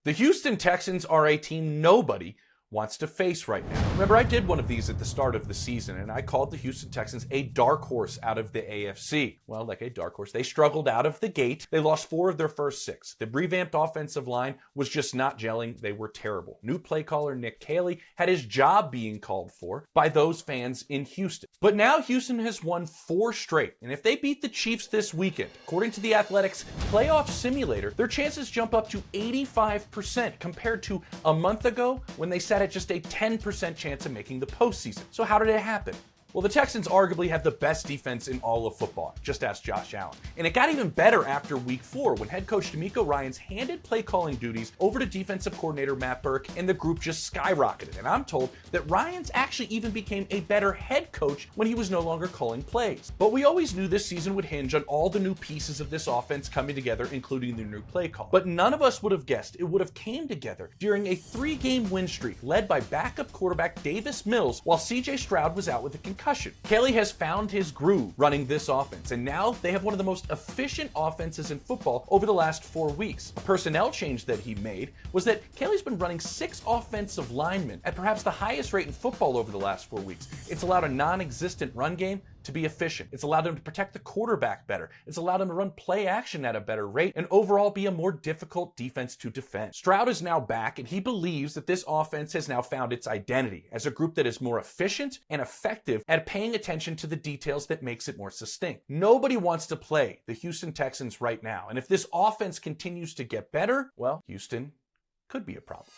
The Houston Texans are a team nobody wants to face right now. Remember, I did one of these at the start of the season, and I called the Houston Texans a dark horse out of the AFC. Well, like a dark horse, they struggled out of the gate. They lost 4 of their first 6. The revamped offensive line was just not gelling. They were terrible. New play caller Nick Caley had his job being called for by those fans in Houston. But now Houston has won 4 straight, and if they beat the Chiefs this weekend, according to the Athletics playoff simulator, their chances jump up to 85% compared to a month ago when they sat at just a 10% chance of making the postseason. So how did it happen? Well, the Texans arguably have the best defense in all of football. Just ask Josh Allen. And it got even better after week 4 when head coach DeMeco Ryans handed play calling duties over to defensive coordinator Matt Burke, and the group just skyrocketed. And I'm told that Ryans actually even became a better head coach when he was no longer calling plays. But we always knew this season would hinge on all the new pieces of this offense coming together, including the new play call. But none of us would have guessed it would have came together during a 3-game win streak led by backup quarterback Davis Mills while CJ Stroud was out with a concussion. Caley has found his groove running this offense, and now they have one of the most efficient offenses in football over the last 4 weeks. A personnel change that he made was that Caley's been running 6 offensive linemen at perhaps the highest rate in football over the last 4 weeks. It's allowed a non-existent run game to be efficient. It's allowed him to protect the quarterback better. It's allowed him to run play action at a better rate and overall be a more difficult defense to defend. Stroud is now back, and he believes that this offense has now found its identity as a group that is more efficient and effective at paying attention to the details that makes it more succinct. Nobody wants to play the Houston Texans right now, and if this offense continues to get better, well, Houston could be a problem.